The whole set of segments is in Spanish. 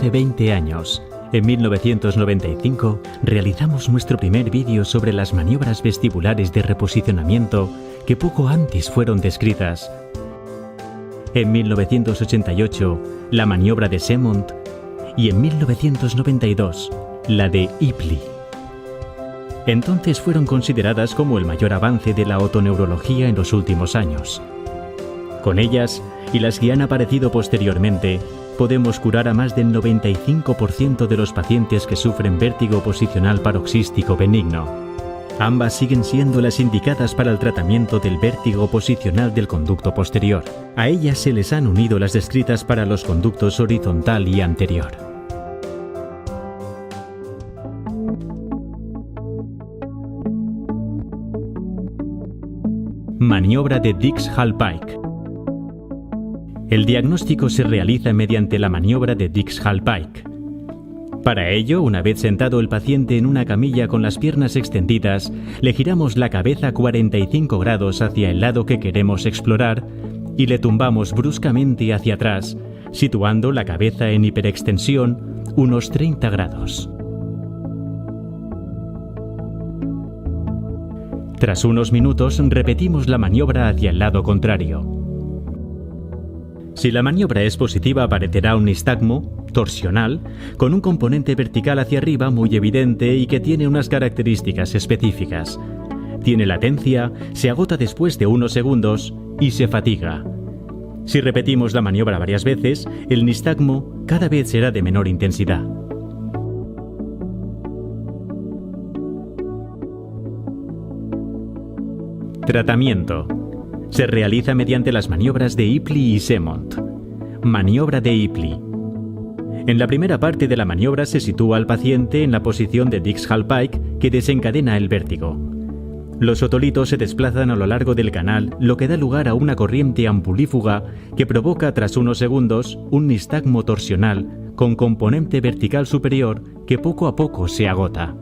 hace 20 años, en 1995, realizamos nuestro primer vídeo sobre las maniobras vestibulares de reposicionamiento que poco antes fueron descritas. En 1988, la maniobra de Semont y en 1992, la de Epley. Entonces fueron consideradas como el mayor avance de la otoneurología en los últimos años. Con ellas, y las que han aparecido posteriormente, podemos curar a más del 95% de los pacientes que sufren vértigo posicional paroxístico benigno. Ambas siguen siendo las indicadas para el tratamiento del vértigo posicional del conducto posterior. A ellas se les han unido las descritas para los conductos horizontal y anterior. Maniobra de Dix-Hallpike. El diagnóstico se realiza mediante la maniobra de Dix-Hallpike. Para ello, una vez sentado el paciente en una camilla con las piernas extendidas, le giramos la cabeza 45 grados hacia el lado que queremos explorar y le tumbamos bruscamente hacia atrás, situando la cabeza en hiperextensión unos 30 grados. Tras unos minutos, repetimos la maniobra hacia el lado contrario. Si la maniobra es positiva, aparecerá un nistagmo torsional con un componente vertical hacia arriba muy evidente y que tiene unas características específicas. Tiene latencia, se agota después de unos segundos y se fatiga. Si repetimos la maniobra varias veces, el nistagmo cada vez será de menor intensidad. Tratamiento. Se realiza mediante las maniobras de Epley y Semont. Maniobra de Epley. En la primera parte de la maniobra se sitúa al paciente en la posición de Dix-Hallpike que desencadena el vértigo. Los otolitos se desplazan a lo largo del canal, lo que da lugar a una corriente ampulífuga que provoca tras unos segundos un nistagmo torsional con componente vertical superior que poco a poco se agota.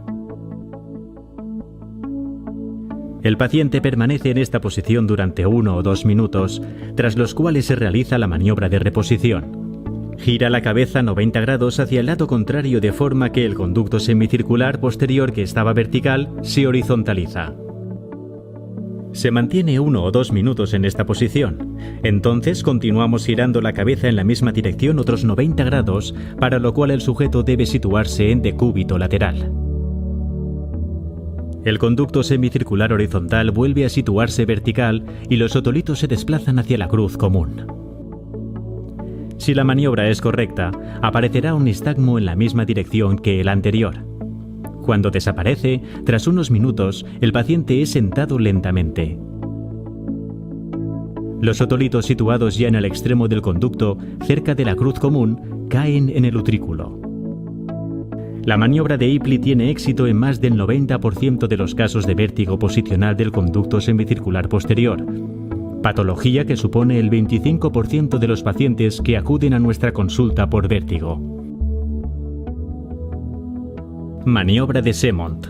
El paciente permanece en esta posición durante 1 o 2 minutos, tras los cuales se realiza la maniobra de reposición. Gira la cabeza 90 grados hacia el lado contrario de forma que el conducto semicircular posterior que estaba vertical se horizontaliza. Se mantiene 1 o 2 minutos en esta posición. Entonces continuamos girando la cabeza en la misma dirección otros 90 grados, para lo cual el sujeto debe situarse en decúbito lateral. El conducto semicircular horizontal vuelve a situarse vertical y los otolitos se desplazan hacia la cruz común. Si la maniobra es correcta, aparecerá un nistagmo en la misma dirección que el anterior. Cuando desaparece, tras unos minutos, el paciente es sentado lentamente. Los otolitos situados ya en el extremo del conducto, cerca de la cruz común, caen en el utrículo. La maniobra de Epley tiene éxito en más del 90% de los casos de vértigo posicional del conducto semicircular posterior, patología que supone el 25% de los pacientes que acuden a nuestra consulta por vértigo. Maniobra de Semont.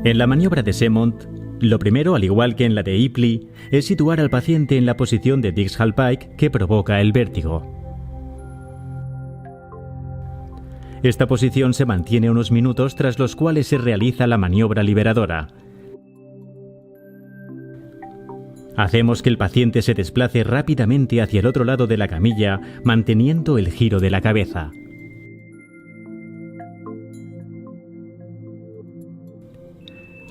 En la maniobra de Semont, lo primero, al igual que en la de Epley, es situar al paciente en la posición de Dix-Hallpike que provoca el vértigo. Esta posición se mantiene unos minutos, tras los cuales se realiza la maniobra liberadora. Hacemos que el paciente se desplace rápidamente hacia el otro lado de la camilla, manteniendo el giro de la cabeza.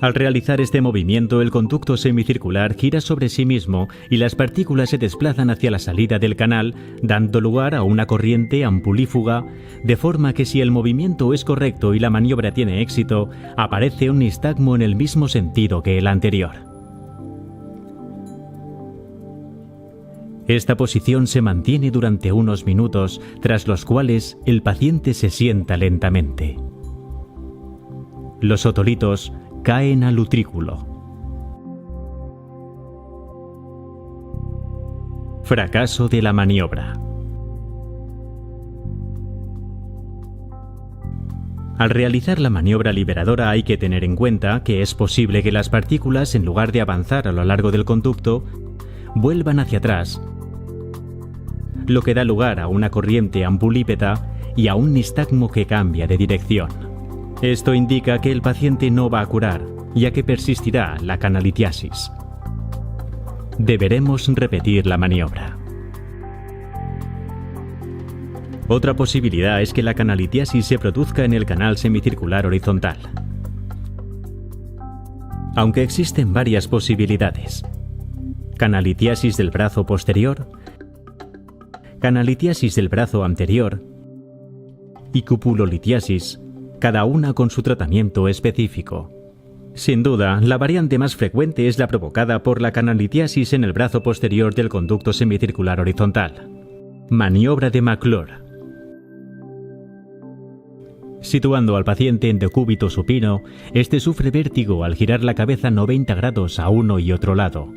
Al realizar este movimiento, el conducto semicircular gira sobre sí mismo y las partículas se desplazan hacia la salida del canal, dando lugar a una corriente ampulífuga, de forma que si el movimiento es correcto y la maniobra tiene éxito, aparece un nistagmo en el mismo sentido que el anterior. Esta posición se mantiene durante unos minutos, tras los cuales el paciente se sienta lentamente. Los otolitos caen al utrículo. Fracaso de la maniobra. Al realizar la maniobra liberadora hay que tener en cuenta que es posible que las partículas, en lugar de avanzar a lo largo del conducto, vuelvan hacia atrás, lo que da lugar a una corriente ambulípeda y a un nistagmo que cambia de dirección. Esto indica que el paciente no va a curar, ya que persistirá la canalitiasis. Deberemos repetir la maniobra. Otra posibilidad es que la canalitiasis se produzca en el canal semicircular horizontal. Aunque existen varias posibilidades: canalitiasis del brazo posterior, canalitiasis del brazo anterior y cupulolitiasis, cada una con su tratamiento específico. Sin duda, la variante más frecuente es la provocada por la canalitiasis en el brazo posterior del conducto semicircular horizontal. Maniobra de McClure. Situando al paciente en decúbito supino, este sufre vértigo al girar la cabeza 90 grados a uno y otro lado.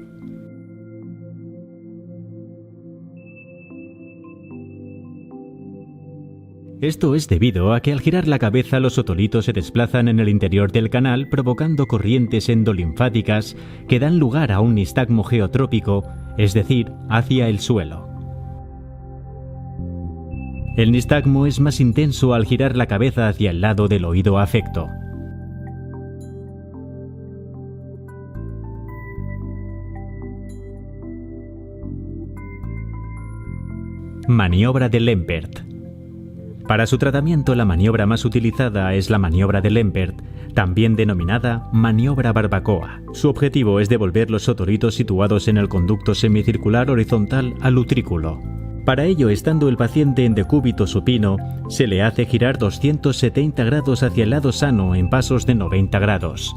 Esto es debido a que al girar la cabeza los otolitos se desplazan en el interior del canal provocando corrientes endolinfáticas que dan lugar a un nistagmo geotrópico, es decir, hacia el suelo. El nistagmo es más intenso al girar la cabeza hacia el lado del oído afecto. Maniobra de Lempert. Para su tratamiento, la maniobra más utilizada es la maniobra de Lempert, también denominada maniobra barbacoa. Su objetivo es devolver los otolitos situados en el conducto semicircular horizontal al utrículo. Para ello, estando el paciente en decúbito supino, se le hace girar 270 grados hacia el lado sano en pasos de 90 grados.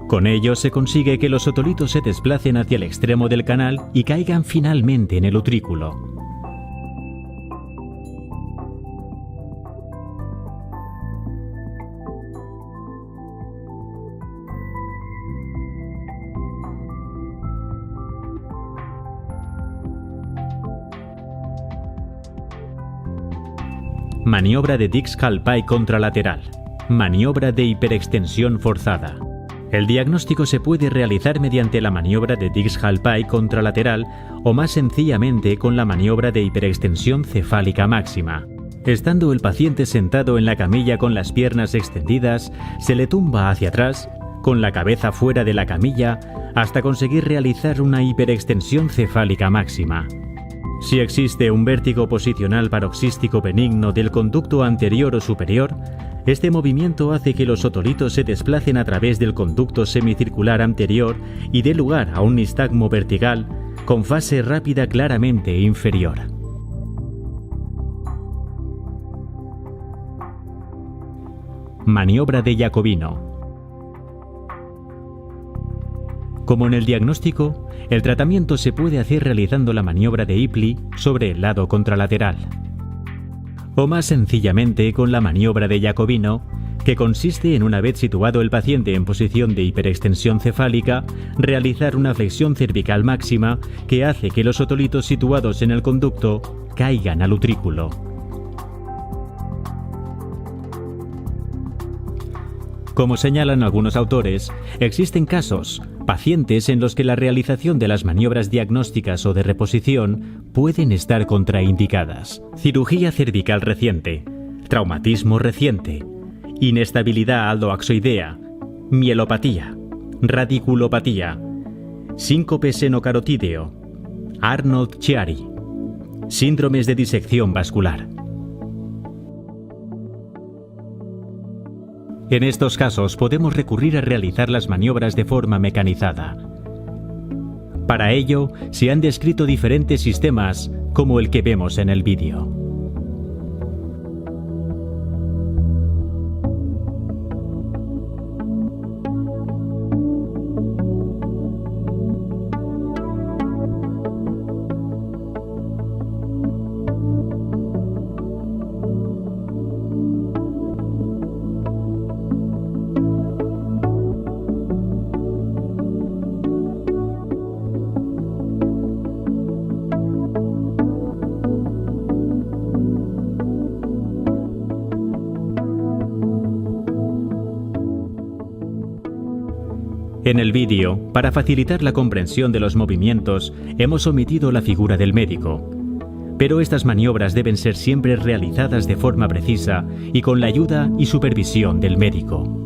Con ello se consigue que los otolitos se desplacen hacia el extremo del canal y caigan finalmente en el utrículo. Maniobra de Dix-Hallpike contralateral. Maniobra de hiperextensión forzada. El diagnóstico se puede realizar mediante la maniobra de Dix-Hallpike contralateral o más sencillamente con la maniobra de hiperextensión cefálica máxima. Estando el paciente sentado en la camilla con las piernas extendidas, se le tumba hacia atrás, con la cabeza fuera de la camilla, hasta conseguir realizar una hiperextensión cefálica máxima. Si existe un vértigo posicional paroxístico benigno del conducto anterior o superior, este movimiento hace que los otolitos se desplacen a través del conducto semicircular anterior y dé lugar a un nistagmo vertical con fase rápida claramente inferior. Maniobra de Jacobino. Como en el diagnóstico, el tratamiento se puede hacer realizando la maniobra de Epley sobre el lado contralateral. O más sencillamente con la maniobra de Jacobino, que consiste en, una vez situado el paciente en posición de hiperextensión cefálica, realizar una flexión cervical máxima que hace que los otolitos situados en el conducto caigan al utrículo. Como señalan algunos autores, existen casos, pacientes en los que la realización de las maniobras diagnósticas o de reposición pueden estar contraindicadas. Cirugía cervical reciente, traumatismo reciente, inestabilidad aldoaxoidea, mielopatía, radiculopatía, síncope senocarotídeo, Arnold-Chiari, síndromes de disección vascular. En estos casos podemos recurrir a realizar las maniobras de forma mecanizada. Para ello, se han descrito diferentes sistemas como el que vemos en el vídeo. En el vídeo, para facilitar la comprensión de los movimientos, hemos omitido la figura del médico. Pero estas maniobras deben ser siempre realizadas de forma precisa y con la ayuda y supervisión del médico.